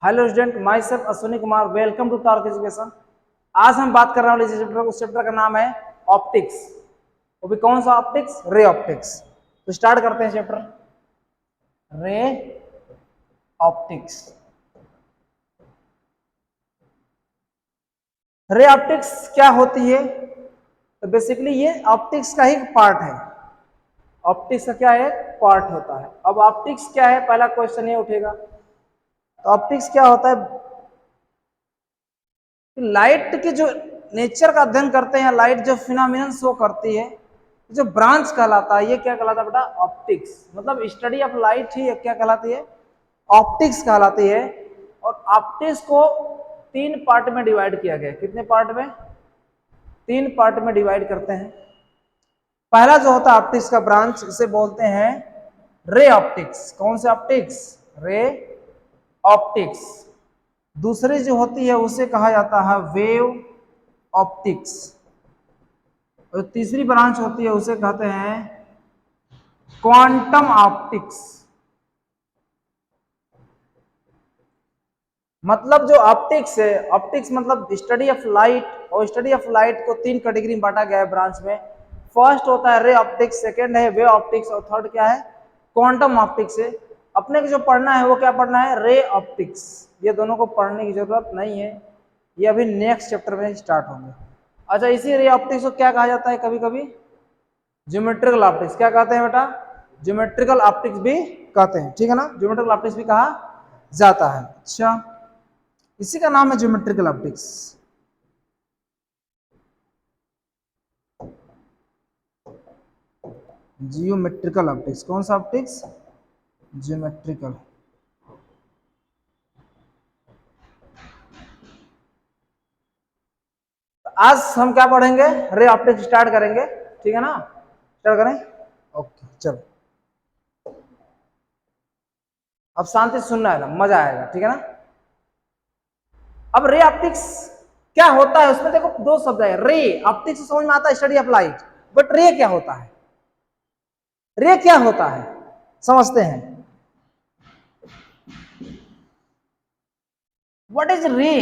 Hello student, myself Ashwini Kumar, welcome to Tark education. आज हम बात कर रहे हैं उस चैप्टर का नाम है ऑप्टिक्स। वो भी कौन सा ऑप्टिक्स? Ray optics. तो स्टार्ट करते हैं chapter ray optics. Ray optics क्या होती है? तो बेसिकली ये ऑप्टिक्स का ही पार्ट है। ऑप्टिक्स का क्या है? पार्ट होता है। अब ऑप्टिक्स क्या है, पहला क्वेश्चन ये उठेगा। तो ऑप्टिक्स क्या होता है? लाइट के जो नेचर का अध्ययन करते हैं, लाइट जो फिनोमिनन शो करती है, जो ब्रांच कहलाता है, ये क्या कहलाता है बेटा? ऑप्टिक्स। मतलब स्टडी ऑफ लाइट ही क्या कहलाती है? ऑप्टिक्स कहलाती है। और ऑप्टिक्स को तीन पार्ट में डिवाइड किया गया। कितने पार्ट में? तीन पार्ट में डिवाइड करते हैं। पहला जो होता है ऑप्टिक्स का ब्रांच, इसे बोलते हैं रे ऑप्टिक्स। कौन से ऑप्टिक्स? Ray optics. दूसरी जो होती है उसे कहा जाता है वेव ऑप्टिक्स। और तीसरी ब्रांच होती है उसे कहते हैं क्वांटम ऑप्टिक्स। मतलब जो ऑप्टिक्स है, ऑप्टिक्स मतलब स्टडी ऑफ लाइट, और स्टडी ऑफ लाइट को तीन कैटेगरी में बांटा गया है ब्रांच में। फर्स्ट होता है रे ऑप्टिक्स, सेकंड है वेव ऑप्टिक्स, और थर्ड क्या है? क्वांटम ऑप्टिक्स है। अपने को जो पढ़ना है वो क्या पढ़ना है? Ray optics. ये दोनों को पढ़ने की जरूरत नहीं है, ये अभी नेक्स्ट चैप्टर में स्टार्ट होंगे। अच्छा, इसी रे ऑप्टिक्स को क्या कहा जाता है? कभी कभी ज्योमेट्रिकल ऑप्टिक्स। क्या कहते हैं बेटा? ज्योमेट्रिकल ऑप्टिक्स भी कहते हैं, ठीक है ना? ज्योमेट्रिकल ऑप्टिक्स भी कहा जाता है। अच्छा, इसी का नाम है ज्योमेट्रिकल ऑप्टिक्स। Geometrical optics. कौन सा ऑप्टिक्स? ज्योमेट्रिकल। आज हम क्या पढ़ेंगे? रे ऑप्टिक्स स्टार्ट करेंगे, ठीक है ना? स्टार्ट करें? ओके, चलो। अब शांति से सुनना है ना, मजा आएगा, ठीक है ना? अब रे ऑप्टिक्स क्या होता है? उसमें देखो दो शब्द है। रे ऑप्टिक्स समझ में आता है, स्टडी ऑफ लाइट। बट रे क्या होता है? रे क्या होता है समझते हैं। व्हाट इज रे?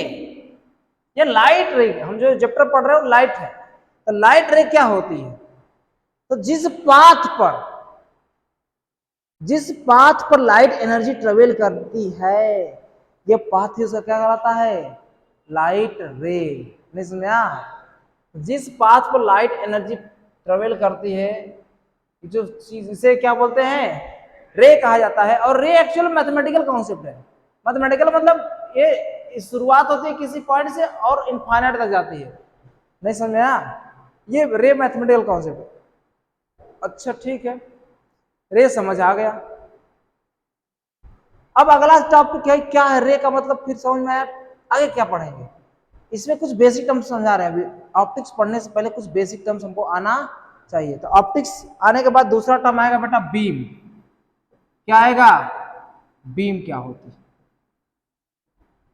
ये लाइट रे, हम जो चैप्टर पढ़ रहे हो लाइट है। तो लाइट रे क्या होती है? तो जिस पाथ पर लाइट एनर्जी ट्रेवल करती है, ये पाथ ही उसका क्या कहलाता है? लाइट रे। नहीं समझा? जिस पाथ पर लाइट एनर्जी ट्रेवल करती है, जो चीज, इसे क्या बोलते हैं? रे कहा जाता है। और रे एक्चुअल मैथमेटिकल कॉन्सेप्ट है। मैथमेटिकल मतलब ये शुरुआत होती है किसी पॉइंट से और इनफाइनाइट तक जाती है। नहीं समझा? ये रे मैथमेटिकल कॉन्सेप्ट है। अच्छा, ठीक है, रे समझ आ गया। अब अगला टॉपिक है क्या है रे का मतलब, फिर समझ में आया। आगे क्या पढ़ेंगे? इसमें कुछ बेसिक टर्म्स समझा रहे हैं। ऑप्टिक्स पढ़ने से पहले कुछ बेसिक टर्म्स हमको आना चाहिए। तो ऑप्टिक्स आने के बाद दूसरा टर्म आएगा बेटा बीम। क्या आएगा? बीम क्या होती है?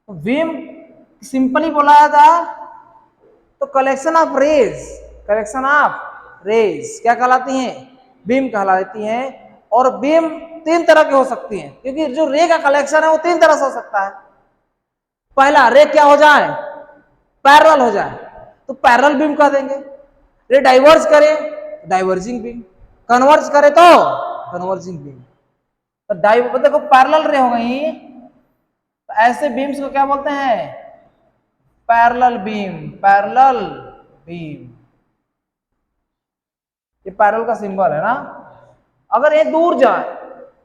तो बीम सिंपली बोला जाता तो collection of rays. Collection of rays क्या कहलाती हैं? बीम कहलाती हैं। और बीम तीन तरह की हो सकती हैं, क्योंकि जो रे का कलेक्शन है वो तीन तरह से हो सकता है। पहला, रे क्या हो जाए? पैरेलल हो जाए तो पैरेलल बीम कह देंगे। रे डाइवर्ज करे, डाइवर्जिंग बीम। कन्वर्ज करे तो कन्वर्जिंग बीम। तो देखो पैरेलल रे हो गई, तो ऐसे बीम्स को क्या बोलते हैं? Parallel beam. पैरेलल बीम, ये पैरेलल का सिंबल है ना। अगर ये दूर जाए,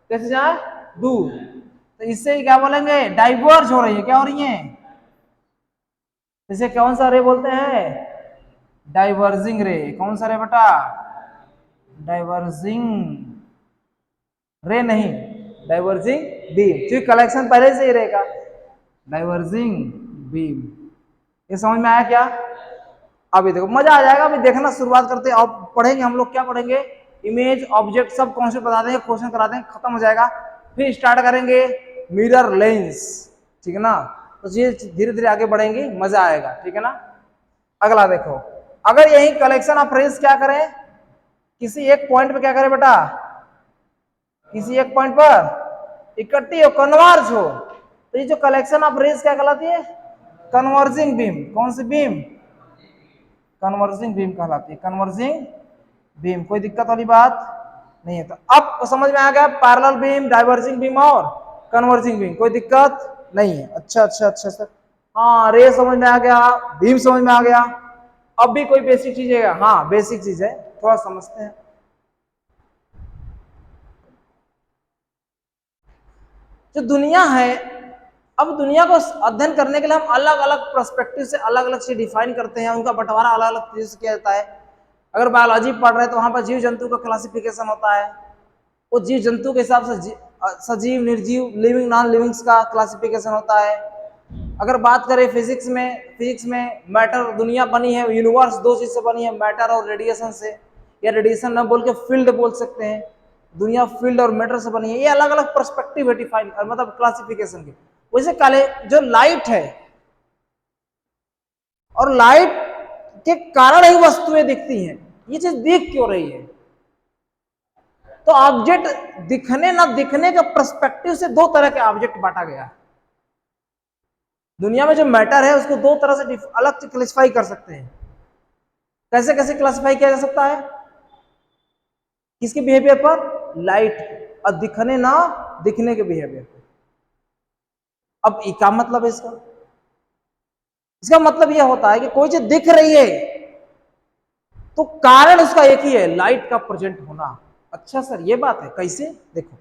कैसे जाए? दूर, तो इससे क्या बोलेंगे? डाइवर्ज हो रही है। क्या हो रही है? इसे कौन सा रे बोलते हैं? डाइवर्जिंग रे। कौन सा रे बेटा? डाइवर्जिंग रे नहीं, डाइवर्जिंग बीम, क्योंकि कलेक्शन पहले से ही रहेगा। डाइवर्जिंग बीम, ये समझ में आया क्या? अभी देखो मजा आ जाएगा। अभी देखना, शुरुआत करते हैं। अब पढ़ेंगे हम लोग, क्या पढ़ेंगे? इमेज, ऑब्जेक्ट, सब कॉन्सेप्ट बता देंगे, क्वेश्चन करा देंगे, खत्म हो जाएगा। फिर स्टार्ट करेंगे मिरर लेंस, ठीक है ना? तो ये धीरे धीरे आगे बढ़ेंगे, मजा आएगा, ठीक है ना? अगला देखो, अगर यही कलेक्शन ऑफ रेज क्या करें, किसी एक पॉइंट पे क्या करें बेटा? किसी एक पॉइंट पर इकट्ठी हो, कन्वर्ज हो, तो ये जो कलेक्शन ऑफ रेज क्या कहलाती है? Converging beam. कौन सी बीम? कन्वर्जिंग बीम कहलाती है, कन्वर्जिंग बीम। कोई दिक्कत वाली बात नहीं है। तो अब समझ में आ गया पैरेलल बीम, डाइवर्जिंग बीम और कन्वर्जिंग बीम, कोई दिक्कत नहीं है। अच्छा अच्छा अच्छा सर, हाँ रे समझ में आ गया, बीम समझ में आ गया। अब भी कोई बेसिक चीज है? हाँ बेसिक चीज है, थोड़ा समझते हैं। जो दुनिया है, अब दुनिया को अध्ययन करने के लिए हम अलग अलग पर्सपेक्टिव से अलग अलग चीज डिफाइन करते हैं, उनका बंटवारा अलग अलग चीज से किया जाता है। अगर बायोलॉजी पढ़ रहे हैं तो वहां पर जीव जंतु का क्लासिफिकेशन होता है, वो जीव जंतु के हिसाब से सजीव, निर्जीव, लिविंग, नॉन लिविंग्स का क्लासिफिकेशन होता है। अगर बात करें फिजिक्स में मैटर, दुनिया बनी है, यूनिवर्स दो चीज से बनी है, मैटर और रेडिएशन से, या रेडिएशन ना बोल के फील्ड बोल सकते हैं। दुनिया फील्ड और मैटर से बनी है। ये अलग अलग पर्सपेक्टिव है डिफाइन, मतलब क्लासिफिकेशन के। वैसे काले जो लाइट है, और लाइट के कारण ही वस्तुएं दिखती हैं, ये चीज दिख क्यों रही है? तो ऑब्जेक्ट दिखने ना दिखने के पर्सपेक्टिव से दो तरह के ऑब्जेक्ट बांटा गया है। दुनिया में जो मैटर है उसको दो तरह से अलग से क्लासिफाई कर सकते हैं। कैसे कैसे क्लासिफाई किया जा सकता है? किसके बिहेवियर पर? लाइट, और दिखने ना दिखने के बिहेवियर पर। अब क्या मतलब है इसका? इसका मतलब यह होता है कि कोई चीज दिख रही है तो कारण उसका एक ही है, लाइट का प्रेजेंट होना। अच्छा सर ये बात है, कैसे? देखो,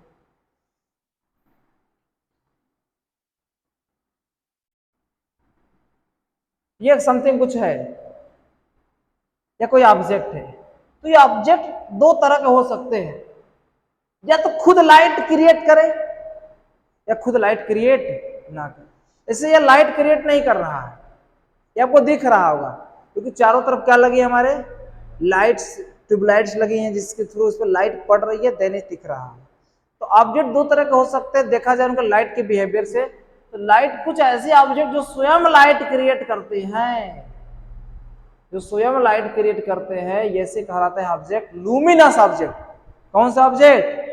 ये समथिंग कुछ है या कोई ऑब्जेक्ट है, तो ये ऑब्जेक्ट दो तरह के हो सकते हैं। या तो खुद लाइट क्रिएट करे या खुद लाइट क्रिएट ना करे। इससे ये लाइट क्रिएट नहीं कर रहा है, ये आपको दिख रहा होगा, क्योंकि चारों तरफ क्या लगी है हमारे? लाइट्स, ट्यूबलाइट्स लगी हैं, जिसके थ्रू उस पर लाइट पड़ रही है, दैनिक दिख रहा है। तो ऑब्जेक्ट दो तरह के हो सकते हैं देखा जाए उनके लाइट के बिहेवियर से। तो लाइट कुछ ऐसे ऑब्जेक्ट जो स्वयं लाइट क्रिएट करते हैं, जो स्वयं लाइट क्रिएट करते हैं, ऐसे कहलाते हैं ऑब्जेक्ट लूमिनस ऑब्जेक्ट। कौन सा ऑब्जेक्ट?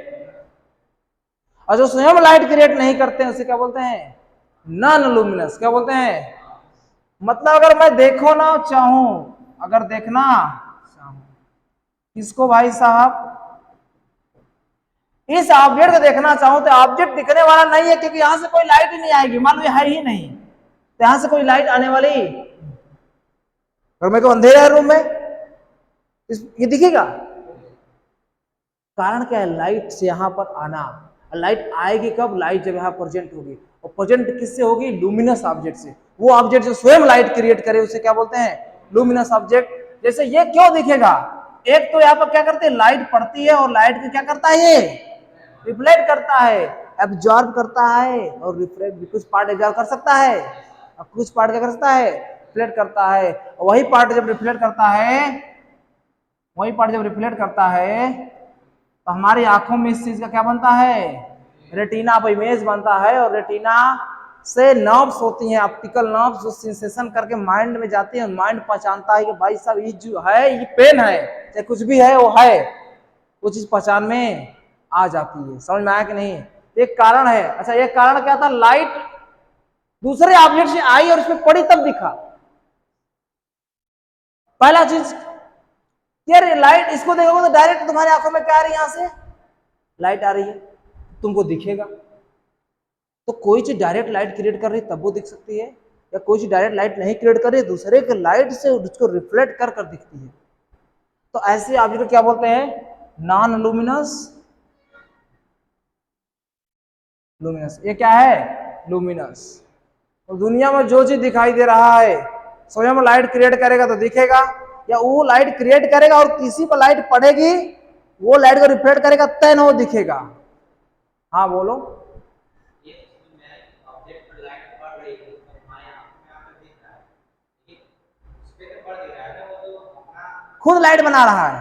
और जो स्वयं लाइट क्रिएट नहीं करते हैं उसे क्या बोलते हैं? Non luminous. क्या बोलते हैं? मतलब अगर मैं देखो ना चाहूं, अगर देखना चाहूं किसको भाई साहब? इस ऑब्जेक्ट को देखना चाहूं तो ऑब्जेक्ट दिखने वाला नहीं है, क्योंकि यहां से कोई लाइट ही नहीं आएगी, मान लो ये है ही नहीं, तो यहां से कोई लाइट आने वाली। अगर मेरे को अंधेरा है रूम में, ये दिखेगा? कारण क्या है? लाइट से यहां पर आना। लाइट आएगी कब? लाइट जब यहां प्रेजेंट होगी, और प्रेजेंट किससे होगी? लूमिनस ऑब्जेक्ट से। वो ऑब्जेक्ट जो स्वयं लाइट क्रिएट करे उसे क्या बोलते हैं? Luminous object. जैसे ये क्यों दिखेगा? एक तो यहाँ पर क्या करते हैं, लाइट पड़ती है, और लाइट को क्या करता है? ये रिफ्लेक्ट करता है, एब्जॉर्ब करता है, और रिफ्लेक्ट, कुछ पार्ट एब्जॉर्ब कर सकता है और कुछ पार्ट क्या कर सकता है? रिफ्लेक्ट करता है। वही पार्ट जब रिफ्लेक्ट करता है, वही पार्ट जब रिफ्लेक्ट करता है तो हमारी आंखों में इस चीज का क्या बनता है? रेटिना ऑफ इमेज बनता है। और रेटिना से नर्व्स होती हैं, ऑप्टिकल नर्व्स, जो सेंसेशन करके माइंड में जाती है। माइंड पहचानता है कि भाई साहब ये जो है ये पेन है, चाहे कुछ भी है वो है, वो चीज पहचान में आ जाती है। समझ में आया कि नहीं? एक कारण है। अच्छा एक कारण क्या था? लाइट दूसरे ऑब्जेक्ट से आई और उसमें पड़ी तब दिखा। पहला चीज, यार लाइट, इसको देखोगे तो डायरेक्ट तुम्हारी आंखों में क्या आ रही है? यहां से लाइट आ रही है, तुमको दिखेगा। तो कोई चीज डायरेक्ट लाइट क्रिएट कर रही है तब वो दिख सकती है, या कोई चीज डायरेक्ट लाइट नहीं क्रिएट कर रही है, दूसरे के लाइट से उसको रिफ्लेक्ट कर कर दिखती है। तो ऐसे ऑब्जेक्ट को क्या बोलते हैं? Non luminous. लूमिनस, ये क्या है? लूमिनस। तो दुनिया में जो चीज दिखाई दे रहा है स्वयं लाइट क्रिएट करेगा तो दिखेगा, या वो लाइट क्रिएट करेगा और किसी पर लाइट पड़ेगी, वो लाइट को रिफ्लेक्ट करेगा तब वो दिखेगा। हाँ बोलो। खुद लाइट बना रहा है।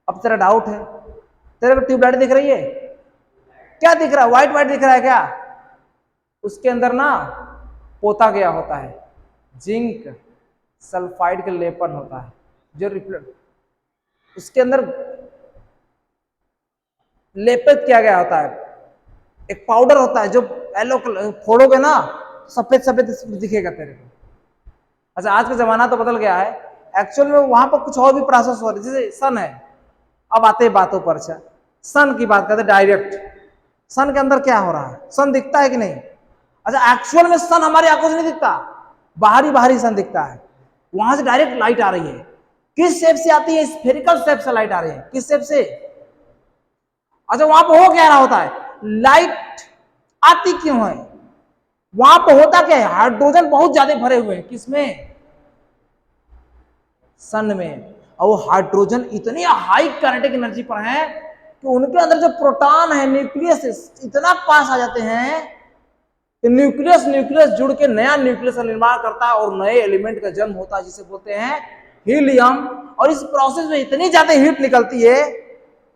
अब तेरा डाउट है, तेरे को ट्यूबलाइट दिख रही है? क्या दिख रहा है? व्हाइट व्हाइट दिख रहा है क्या? उसके अंदर ना पोता गया होता है, जिंक सल्फाइड का लेपन होता है, जो रिफ्लेक्ट उसके अंदर लेपित किया गया होता है। एक पाउडर होता है जो येलो कलर फोड़ोगे ना सफेद सफेद दिखेगा तेरे को। अच्छा आज का जमाना तो बदल गया है, एक्चुअल में वहां पर कुछ और भी प्रोसेस हो रहा है, जैसे सन है। अब आते हैं बातों पर। अच्छा सन की बात करते डायरेक्ट, सन के अंदर क्या हो रहा है, सन दिखता है कि नहीं? अच्छा एक्चुअल में सन हमारी आंखों से नहीं दिखता, बाहरी बाहरी सन दिखता है, वहां से डायरेक्ट लाइट आ रही है। किस शेप से आती है? स्फेरिकल शेप से लाइट आ रही है। किस शेप से? अच्छा वहां पर हो क्या रहा होता है, लाइट आती क्यों है? वहां पर होता क्या है, हाइड्रोजन बहुत ज्यादा भरे हुए हैं किसमें? सन में। और वो हाइड्रोजन इतनी हाई काइनेटिक एनर्जी पर है कि उनके अंदर जो प्रोटॉन है न्यूक्लियस इतना पास आ जाते हैं कि न्यूक्लियस न्यूक्लियस जुड़ के नया न्यूक्लियस का निर्माण करता है और नए एलिमेंट का जन्म होता है जिसे बोलते हैं हीलियम। और इस प्रोसेस में इतनी ज्यादा हीट निकलती है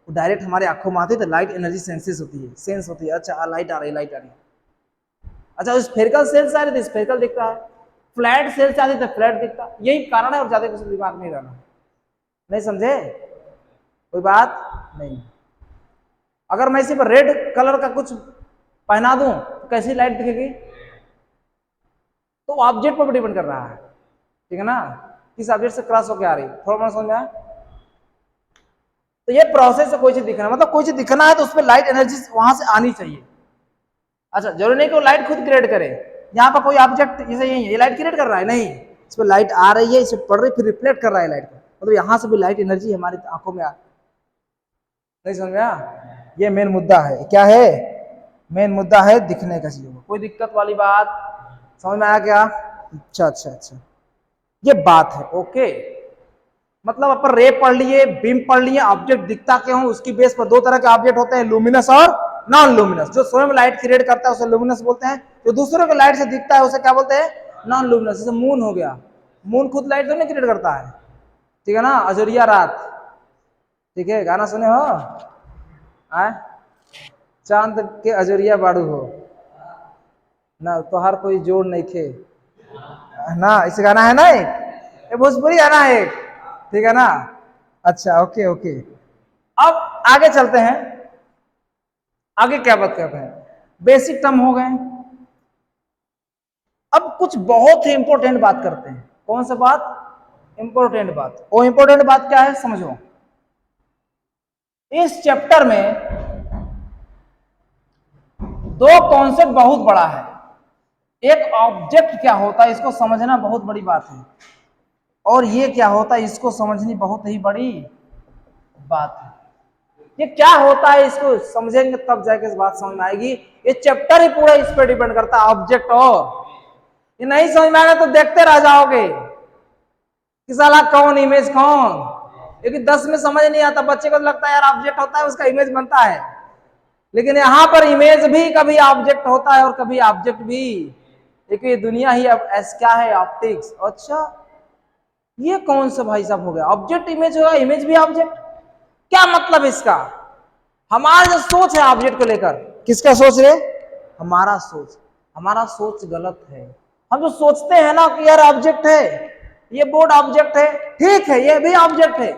वो डायरेक्ट हमारे आंखों में आती है, तो लाइट एनर्जी सेंसेस होती है, सेंस होती है। अच्छा लाइट आ रही है, लाइट आ रही है। अच्छा स्फेरिकल सेल से आ रही थी स्फेरिकल दिखता है, फ्लैट सेल से आती तो फ्लैट दिखता। यही कारण है और ज्यादा कुछ दिमाग नहीं रहना। नहीं समझे? कोई बात नहीं। अगर मैं सिर्फ रेड कलर का कुछ पहना दूं तो कैसी लाइट दिखेगी? तो ऑब्जेक्ट पर डिपेंड कर रहा है, ठीक है ना, किस ऑब्जेक्ट से क्रॉस होकर आ रही। थोड़ा बहुत समझ में आया? तो ये प्रोसेस से कोई चीज दिखना, मतलब कोई चीज दिखना है तो उसमें लाइट एनर्जी वहां से आनी चाहिए। अच्छा जरूरी नहीं कि वो लाइट खुद क्रिएट करे। यहाँ पर कोई ऑब्जेक्ट जैसे ये लाइट क्रिएट कर रहा है, नहीं, इस पर लाइट आ रही है, इसे पड़ रही फिर रिफ्लेक्ट कर रहा है लाइट को, मतलब यहाँ से भी लाइट एनर्जी हमारी आंखों में आ। नहीं समझ में आया? ये मेन मुद्दा है। क्या है मेन मुद्दा? है दिखने का चीजों को। कोई दिक्कत वाली बात समझ में आया क्या? अच्छा अच्छा अच्छा ये बात है। ओके मतलब अपन रे पढ़ लिए, बीम पढ़ लिए, ऑब्जेक्ट दिखता क्यों, उसकी बेस पर दो तरह के ऑब्जेक्ट होते हैं, लुमिनस और नॉन लुमिनस। जो स्वयं लाइट क्रिएट करता है उसे लुमिनस बोलते हैं, जो दूसरों के लाइट से दिखता है उसे क्या बोलते हैं? Non luminous. जैसे मून हो गया, मून खुद लाइट तो नहीं क्रिएट करता है, ठीक है ना, अजरिया रात, ठीक है, गाना सुने हो आए? चांद के अजरिया बाड़ू हो ना, तो हर कोई जोड़ नहीं थे ना, इसे गाना है ना एक, ये भोजपुरी गाना है एक, ठीक है ना। अच्छा ओके ओके अब आगे चलते हैं। आगे क्या बात करते हैं? बेसिक टर्म हो गए। अब कुछ बहुत ही इंपॉर्टेंट बात करते हैं। कौन सा बात? इंपॉर्टेंट बात। वो इंपॉर्टेंट बात क्या है समझो। इस चैप्टर में दो कॉन्सेप्ट बहुत बड़ा है। एक ऑब्जेक्ट क्या होता है इसको समझना बहुत बड़ी बात है, और ये क्या होता है इसको समझनी बहुत ही बड़ी बात है। ये क्या होता है इसको समझेंगे तब जाके इस बात समझ में आएगी। ये चैप्टर ही पूरा इस पर डिपेंड करता है, ऑब्जेक्ट। और ये नहीं समझ में आएगा तो देखते रह जाओगे कि साला कौन इमेज कौन, क्योंकि 10 में समझ नहीं आता। बच्चे को तो लगता है यार ऑब्जेक्ट होता है उसका इमेज बनता है, लेकिन यहां पर इमेज भी कभी ऑब्जेक्ट होता है और कभी ऑब्जेक्ट भी, क्योंकि ये दुनिया ही अब क्या है, ऑप्टिक्स। अच्छा ये कौन सा भाई साहब हो गया, ऑब्जेक्ट इमेज होगा, इमेज भी ऑब्जेक्ट, क्या मतलब इसका? हमारा जो सोच है ऑब्जेक्ट को लेकर, किसका सोच रहे? हमारा सोच। हमारा सोच गलत है। हम जो सोचते हैं ना कि यार ऑब्जेक्ट है, ये बोर्ड ऑब्जेक्ट है, ठीक है ये भी ऑब्जेक्ट है,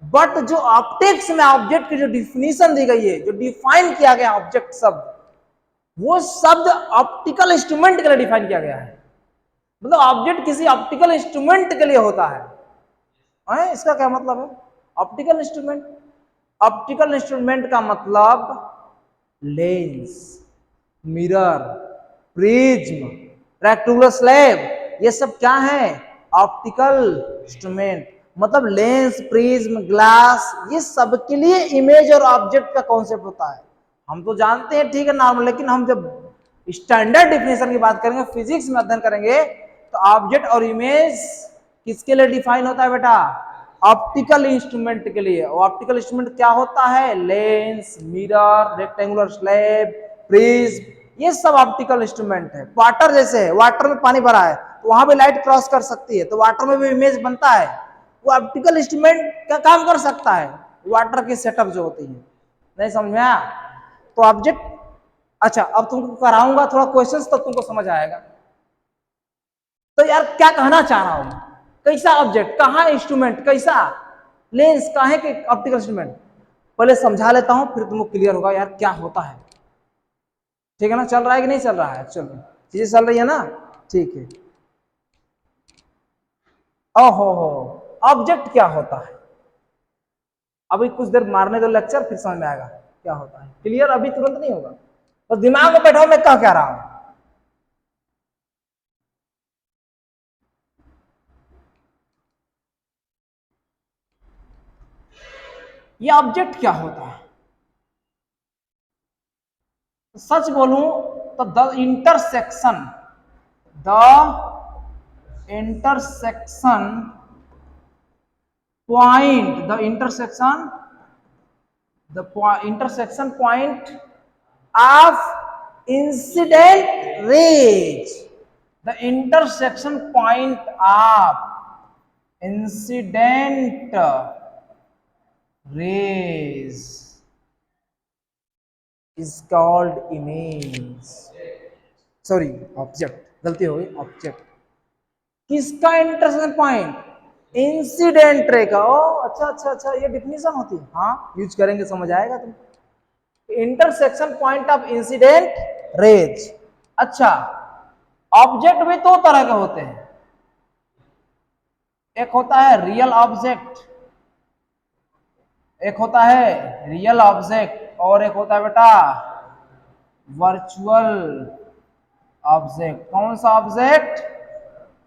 बट जो ऑप्टिक्स में ऑब्जेक्ट की जो डिफिनीशन दी गई है, जो डिफाइन किया गया ऑब्जेक्ट शब्द, वो शब्द ऑप्टिकल इंस्ट्रूमेंट के लिए डिफाइन किया गया है। मतलब ऑब्जेक्ट किसी ऑप्टिकल इंस्ट्रूमेंट के लिए होता है। इसका क्या मतलब है? ऑप्टिकल इंस्ट्रूमेंट, ऑप्टिकल इंस्ट्रूमेंट का मतलब lens, mirror, prism, rectangular slab, ये सब क्या है? Optical instrument. मतलब लेंस, प्रिज्म, ग्लास, ये सब के लिए इमेज और ऑब्जेक्ट का कॉन्सेप्ट होता है। हम तो जानते हैं ठीक है नॉर्मल, लेकिन हम जब स्टैंडर्ड डिफिनेशन की बात करेंगे, फिजिक्स में अध्ययन करेंगे, तो ऑब्जेक्ट और इमेज किसके लिए डिफाइन होता है बेटा? ऑप्टिकल इंस्ट्रूमेंट के लिए। ऑप्टिकल इंस्ट्रूमेंट क्या होता है? Lens, mirror, rectangular slab, prism, ये सब ऑप्टिकल इंस्ट्रूमेंट है। वाटर जैसे है, वाटर में पानी भरा है तो वहां भी लाइट क्रॉस कर सकती है, तो वाटर में भी इमेज बनता है। वो ऑप्टिकल इंस्ट्रूमेंट का काम कर सकता है, वाटर की सेटअप जो होती है। नहीं समझ में आया? तो ऑब्जेक्ट, अच्छा अब तुमको कराऊंगा थोड़ा क्वेश्चंस तो तुमको समझ आएगा। तो यार क्या कहना चाह रहा हूं, कैसा ऑब्जेक्ट, कहां इंस्ट्रूमेंट, कैसा लेंस, कहां के ऑप्टिकल इंस्ट्रूमेंट, पहले समझा लेता हूं फिर तुमको क्लियर होगा यार क्या होता है। ठीक है ना, चल रहा है कि नहीं चल रहा है, एक्चुअल में चीजें चल रही है ना, ठीक है। ओहो हो, ऑब्जेक्ट क्या होता है, अभी कुछ देर मारने दो लेक्चर, फिर समझ में आएगा क्या होता है, क्लियर अभी तुरंत नहीं होगा, बस दिमाग में बैठाओ मैं क्या रहा हूं। ये ऑब्जेक्ट क्या होता है, सच बोलूं तो the intersection point the intersection point of incident rays, the intersection point of incident rays is called image, sorry object, गलती हो गई, ऑब्जेक्ट किसका इंटरसेक्शन पॉइंट, इंसिडेंट रे का। ओ अच्छा अच्छा अच्छा, ये डिफिनीशन होती है, हाँ यूज करेंगे समझ आएगा तुम, intersection point of incident raise. अच्छा, ऑब्जेक्ट भी दो तरह के होते हैं, एक होता है रियल ऑब्जेक्ट, एक होता है रियल ऑब्जेक्ट, और एक होता है बेटा वर्चुअल ऑब्जेक्ट। कौन सा ऑब्जेक्ट,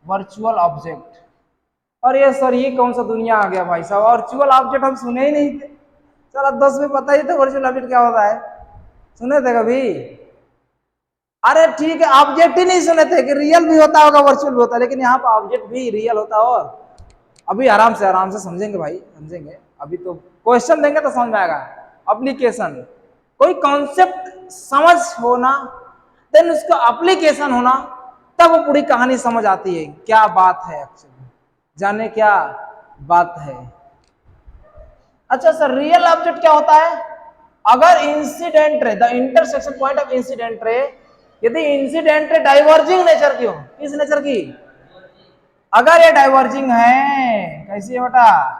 वर्चुअल ऑब्जेक्ट। और ये सर ये कौन सा दुनिया आ गया भाई साहब, वर्चुअल ऑब्जेक्ट हम सुने ही नहीं थे, चलो 10 में पता ही था वर्चुअल ऑब्जेक्ट क्या होता है, सुने थे कभी? अरे ठीक है, ऑब्जेक्ट ही नहीं सुने थे कि रियल भी होता होगा वर्चुअल भी होता है, लेकिन यहाँ पर ऑब्जेक्ट भी रियल होता है। और अभी आराम से समझेंगे भाई, समझेंगे, अभी तो क्वेश्चन देंगे तो समझ में आएगा। एप्लीकेशन, कोई कॉन्सेप्ट समझ होना, देन उसका एप्लीकेशन होना, तब वो पूरी कहानी समझ आती है क्या बात है एक्चुअली, जाने क्या बात है। अच्छा सर, रियल ऑब्जेक्ट क्या होता है, अगर incident ray, the intersection point of incident ray, यदि इंसिडेंट रे डाइवर्जिंग नेचर की हो, किस नेचर की, अगर ये डाइवर्जिंग है, कैसी है बेटा,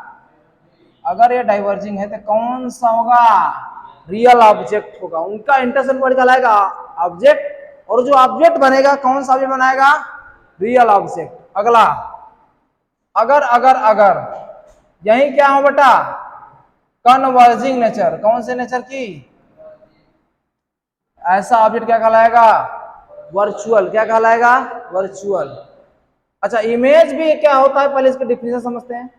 अगर ये डाइवर्जिंग है तो कौन सा होगा, रियल ऑब्जेक्ट होगा, उनका इंटरसेक्शन पॉइंट कहलाएगा ऑब्जेक्ट, और जो ऑब्जेक्ट बनेगा कौन सा ऑब्जेक्ट बनाएगा, रियल ऑब्जेक्ट। अगला, अगर अगर अगर यही क्या हो बेटा, कन्वर्जिंग नेचर, कौन से नेचर की, ऐसा ऑब्जेक्ट क्या कहलाएगा, वर्चुअल, क्या कहलाएगा, वर्चुअल। अच्छा, इमेज भी क्या होता है, पहले इसकी डिफिनेशन समझते हैं,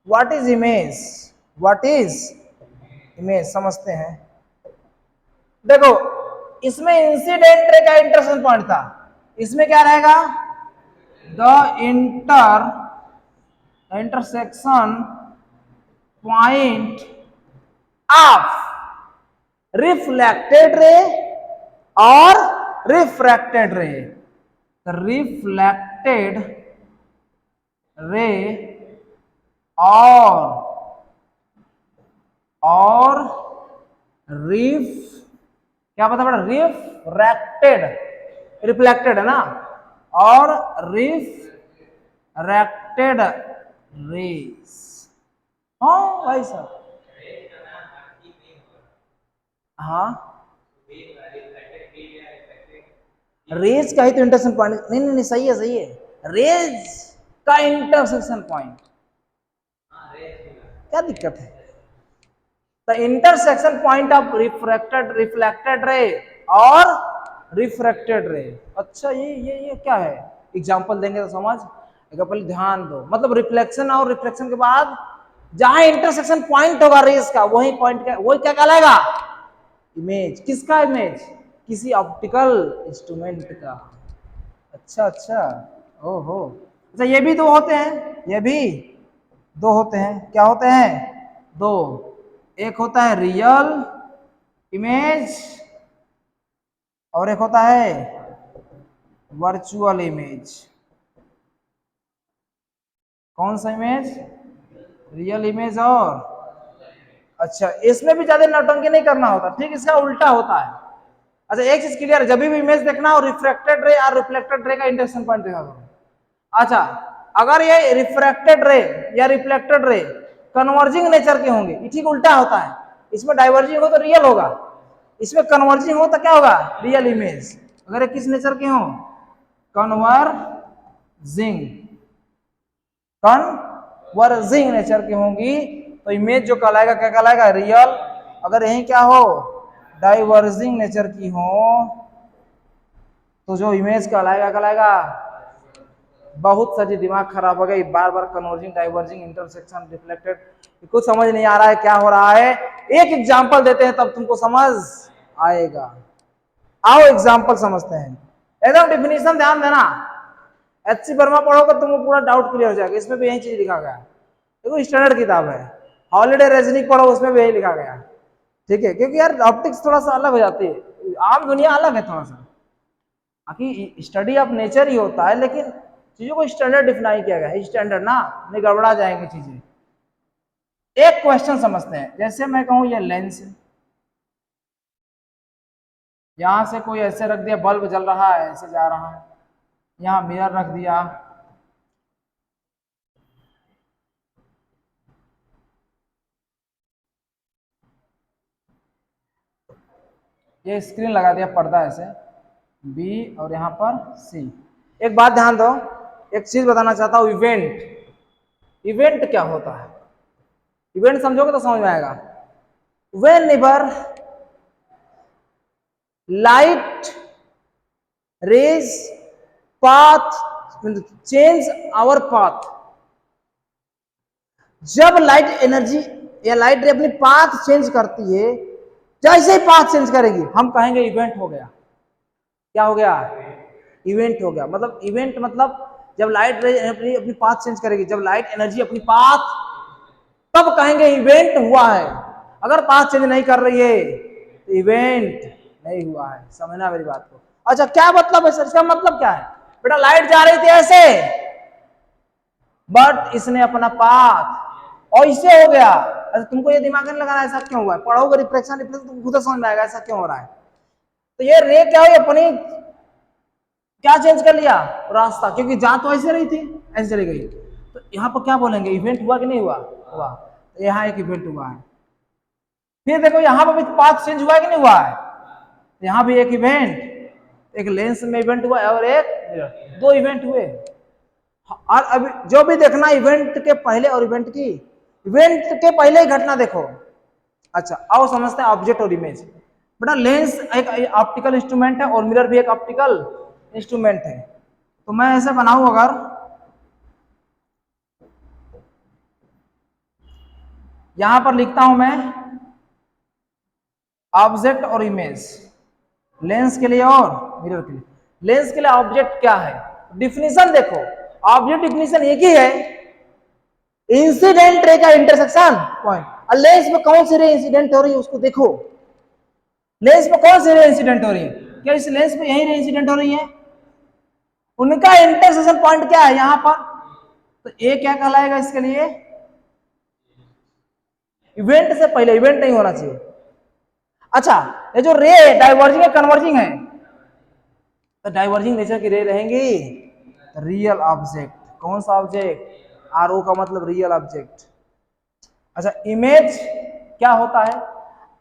what is image, what is image समझते हैं। देखो, इसमें इंसिडेंट रे का इंटरसेक्शन पॉइंट था, इसमें क्या रहेगा, the intersection point of reflected ray और रिफ्रैक्टेड रे, रिफ्लेक्टेड रे और रिफ, क्या पता बेटा, रिफ्रैक्टेड, रिफ्लेक्टेड है ना, और रिफ्रैक्टेड रेस। हाँ भाई साहब, हाँ रेज का ही तो इंटरसेक्शन पॉइंट, नहीं नहीं नहीं, सही है सही है, रेज का इंटरसेक्शन पॉइंट, क्या दिक्कत है, the intersection point of reflected ray और रिफ्रैक्टेड रे। अच्छा, ये क्या है, एग्जांपल देंगे तो समझ, पहले ध्यान दो, मतलब रिफ्लेक्शन और रिफ्लेक्शन के बाद जहां इंटरसेक्शन पॉइंट होगा रेस का, वही पॉइंट वही क्या कहलाएगा, इमेज। किसका इमेज, किसी ऑप्टिकल इंस्ट्रूमेंट का। अच्छा अच्छा, ओहो, अच्छा ये भी दो होते हैं, ये भी दो होते हैं, क्या होते हैं, दो, एक होता है रियल इमेज और एक होता है वर्चुअल इमेज। कौन सा इमेज, रियल इमेज और, अच्छा इसमें भी ज्यादा नौटंकी नहीं करना होता, ठीक, इसका उल्टा होता है। अच्छा एक चीज क्लियर है, जब भी इमेज देखना हो रिफ्रैक्टेड रे और रिफ्लेक्टेड रे का इंटरसेक्शन पॉइंट देखा करो। अच्छा, अगर ये रिफ्रैक्टेड रे या रिफ्लेक्टेड रे कन्वर्जिंग नेचर के होंगे, ठीक उल्टा होता है, इसमें डाइवर्जिंग हो तो रियल होगा, इसमें कन्वर्जिंग हो तो क्या होगा, रियल इमेज। अगर ये किस नेचर के हो, कन्वर्जिंग, कन्वर्जिंग नेचर की होंगी तो इमेज जो कहलाएगा क्या कहलाएगा, रियल। अगर यही क्या हो, डाइवर्जिंग नेचर की हो तो जो इमेज कहलाएगा कहलाएगा, बहुत सारी दिमाग खराब हो गई, बार बार कन्वर्जिंग, डाइवर्जिंग, इंटरसेक्शन, रिफ्लेक्टेड, कुछ समझ नहीं आ रहा है क्या हो रहा है। एक एग्जांपल देते हैं तब तुमको समझ आएगा। आओ एग्जांपल समझते हैं, एकदम डिफिनीशन ध्यान देना। एचसी वर्मा पढ़ोगे तुमको पूरा डाउट क्लियर हो जाएगा, इसमें भी यही चीज लिखा गया है। देखो स्टैंडर्ड किताब है, हॉलिडे रेजनिंग पढ़ो उसमें भी यही लिखा गया, ठीक है। क्योंकि यार ऑप्टिक्स थोड़ा सा अलग हो जाती है, आम दुनिया अलग है थोड़ा सा, बाकी स्टडी ऑफ नेचर ही होता है, लेकिन चीजों को स्टैंडर्ड डिफाइन किया गया है, स्टैंडर्ड ना, नहीं गड़बड़ा जाएंगी चीजें। एक क्वेश्चन समझते हैं, जैसे मैं कहूं ये लेंस, यहां से कोई ऐसे रख दिया, बल्ब जल रहा है, ऐसे जा रहा है, यहां मिरर रख दिया, ये स्क्रीन लगा दिया, पर्दा ऐसे बी और यहाँ पर सी। एक बात ध्यान दो, एक चीज बताना चाहता हूं, इवेंट, इवेंट क्या होता है, इवेंट समझोगे तो समझ में आएगा। whenever light rays path change our path, जब लाइट एनर्जी या लाइट रे अपनी पाथ चेंज करती है, जैसे ही पाथ चेंज करेगी हम कहेंगे इवेंट हो गया। क्या हो गया, इवेंट हो गया। मतलब इवेंट मतलब जब लाइट रे अपनी पाथ चेंज करेगी, जब लाइट एनर्जी अपनी पाथ, तब कहेंगे इवेंट हुआ है। अगर पाथ चेंज नहीं कर रही है तो इवेंट नहीं हुआ है। समझना मेरी बात को। अच्छा क्या मतलब है सर, इसका मतलब क्या है, बेटा लाइट जा रही थी ऐसे, बट इसने अपना पाथ और इससे हो गया। अच्छा तुमको ये दिमाग में लगाना ऐसा क्यों हुआ है, पढ़ोगे रिफ्लेक्शन, रिफ्लेक्शन तुम खुद समझ में आएगा ऐसा क्यों हो रहा है। तो ये रे क्या हुई, अपनी क्या चेंज कर लिया, रास्ता, क्योंकि जा तो ऐसे रही थी, ऐसे चली गई। तो यहाँ पर क्या बोलेंगे, इवेंट हुआ कि नहीं हुआ, हुआ। तो यहाँ एक इवेंट हुआ है। फिर देखो यहाँ पर भी पाथ चेंज हुआ कि नहीं हुआ है, यहाँ भी एक इवेंट, एक लेंस में इवेंट हुआ और एक, दो इवेंट हुए। और अभी जो भी देखना इवेंट के पहले और इवेंट की, इवेंट के पहले ही घटना देखो। अच्छा आओ समझते हैं ऑब्जेक्ट और इमेज। बेटा लेंस एक ऑप्टिकल इंस्ट्रूमेंट है और मिरर भी एक ऑप्टिकल इंस्ट्रूमेंट है। तो मैं ऐसे बनाऊं, अगर यहां पर लिखता हूं मैं ऑब्जेक्ट और इमेज, लेंस के लिए और मिरर के लिए। लेंस के लिए ऑब्जेक्ट क्या है, डिफिनीशन देखो, ऑब्जेक्ट डिफिनीशन एक ही है, इंसिडेंट रे का इंटरसेक्शन पॉइंट। और लेंस में कौन सी रे इंसिडेंट हो रही है उसको देखो, लेंस में कौन सी रे इंसिडेंट हो रही है, क्या इस लेंस में यही रे इंसिडेंट हो रही है, उनका इंटरसेक्शन पॉइंट क्या है यहां पर। तो ए क्या कहलाएगा इसके लिए, इवेंट से पहले, इवेंट नहीं होना चाहिए। अच्छा ये जो रे डाइवर्जिंग है कन्वर्जिंग है, तो डाइवर्जिंग नेचर की रे रहेंगी रियल ऑब्जेक्ट। कौन सा ऑब्जेक्ट, आर ओ का मतलब रियल ऑब्जेक्ट। अच्छा इमेज क्या होता है,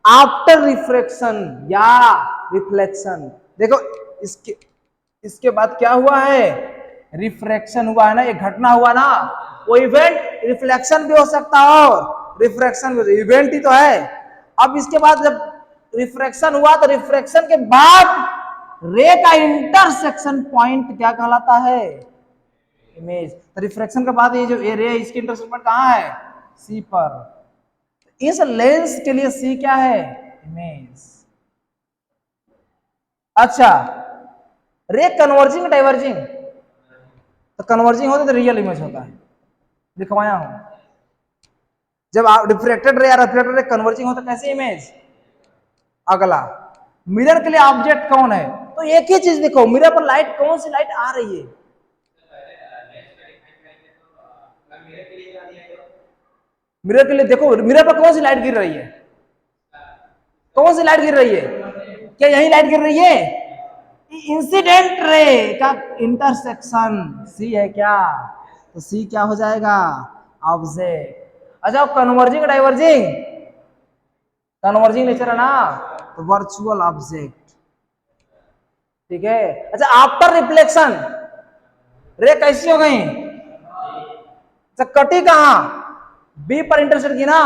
आफ्टर रिफ्रैक्शन या रिफ्लेक्शन। देखो इसके इसके बाद क्या हुआ है, रिफ्रैक्शन हुआ है ना, एक घटना हुआ ना, वो इवेंट रिफ्लेक्शन भी हो सकता है और रिफ्रैक्शन भी, इवेंट ही तो है। अब इसके बाद जब रिफ्रैक्शन हुआ तो रिफ्रैक्शन के बाद रे का इंटरसेक्शन पॉइंट क्या कहलाता है, इमेज। तो रिफ्रैक्शन के बाद ये जो रे है इसकी इंटरसेक्शन पॉइंट कहां है, सी पर। इस लेंस के लिए सी क्या है, इमेज। अच्छा रे कन्वर्जिंग डाइवर्जिंग, तो कन्वर्जिंग होता है तो रियल इमेज होता है, दिखवाया हूं। जब रिफ्लेक्टेड रे या रिफ्लेक्टेड रे कन्वर्जिंग होता है कैसी इमेज। अगला मिरर के लिए ऑब्जेक्ट कौन है, तो एक ही चीज देखो, मिरर पर लाइट, कौन सी लाइट आ रही है, मिरर के लिए देखो, मिरर पर कौन सी लाइट गिर रही है, कौन सी लाइट गिर रही है, क्या यही लाइट गिर रही है, इंसिडेंट रे का इंटरसेक्शन सी है क्या, तो सी क्या हो जाएगा, ऑब्जेक्ट। अच्छा कन्वर्जिंग डाइवर्जिंग, कन्वर्जिंग नेचर है ना, तो वर्चुअल ऑब्जेक्ट, ठीक है। अच्छा, आफ्टर रिफ्लेक्शन रे कैसी हो गई? अच्छा, कटी कहां? बी पर इंटरसेक्ट की ना,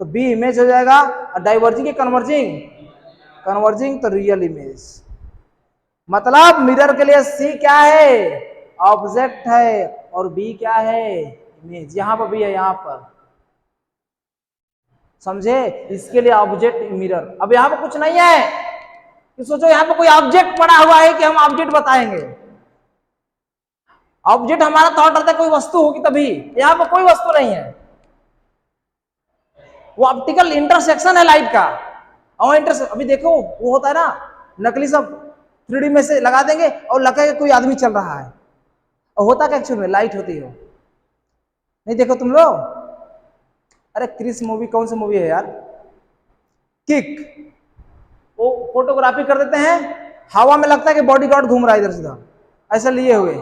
तो बी इमेज हो जाएगा। और डाइवर्जिंग की कन्वर्जिंग, कन्वर्जिंग तो रियल इमेज। मतलब मिरर के लिए सी क्या है? ऑब्जेक्ट है, और बी क्या है? इमेज। यहां पर भी है, यहां पर, समझे? इसके लिए ऑब्जेक्ट मिरर। अब यहां पर कुछ नहीं है कि सोचो यहां पर कोई ऑब्जेक्ट पड़ा हुआ है कि हम ऑब्जेक्ट बताएंगे। ऑब्जेक्ट हमारा थॉट रहता है कोई वस्तु होगी तभी, यहां पर कोई वस्तु नहीं है। वो ऑप्टिकल इंटरसेक्शन है लाइट का। और अभी देखो वो होता है ना, नकली सब 3D में से लगा देंगे और लगेगा कोई आदमी चल रहा है, और होता क्या एक्चुअल में? लाइट होती है। नहीं देखो तुम लोग, अरे क्रिस मूवी कौन सी मूवी है यार, किक, वो फोटोग्राफी कर देते हैं, हवा में लगता है कि बॉडीगार्ड घूम रहा है इधर सीधा ऐसा लिए हुए,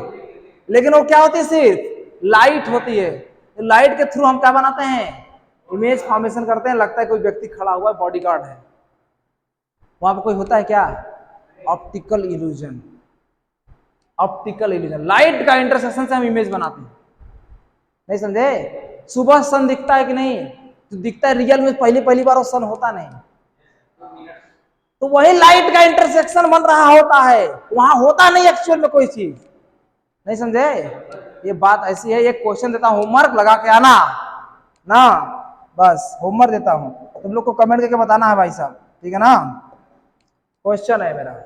लेकिन वो क्या होती है? सिर्फ लाइट होती है। लाइट के थ्रू हम क्या बनाते हैं? इमेज फॉर्मेशन करते हैं, लगता है कोई व्यक्ति खड़ा हुआ है, बॉडीगार्ड है। वहां पर कोई होता है क्या? Optical illusion. Optical illusion, light का इंटरसेक्शन से हम इमेज बनाते हैं। नहीं समझे? सुबह सन दिखता है कि नहीं? तो दिखता है, रियल में पहली पहली बार वो सन होता नहीं, तो वही लाइट का इंटरसेक्शन बन रहा होता है, वहां होता नहीं एक्चुअल में कोई चीज। नहीं समझे? ये बात ऐसी है। एक क्वेश्चन देता हूं, होमवर्क लगा के आना ना, बस होमवर्क देता हूं, तुम लोग को कमेंट करके बताना है भाई साहब, ठीक है ना? क्वेश्चन है मेरा।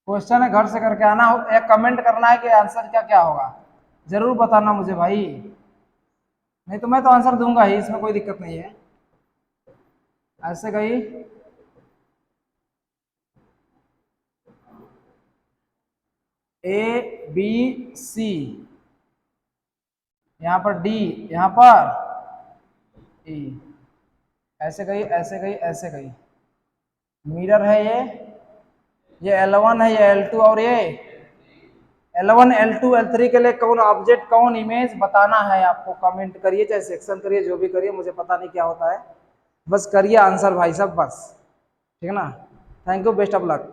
क्वेश्चन है, घर से करके आना, एक कमेंट करना है कि आंसर क्या क्या होगा, जरूर बताना मुझे भाई, नहीं तो मैं तो आंसर दूंगा ही, इसमें कोई दिक्कत नहीं है। ऐसे गई ए बी सी, यहां पर डी, यहां पर ई, ऐसे गई, ऐसे गई, ऐसे गई। मिरर है ये L1 है, ये L2, और ये L1 L2 L3 के लिए कौन ऑब्जेक्ट, कौन इमेज बताना है आपको। कमेंट करिए, चाहे सेक्शन करिए, जो भी करिए, मुझे पता नहीं क्या होता है, बस करिए आंसर भाई साहब, बस, ठीक है ना? Thank you, best of luck.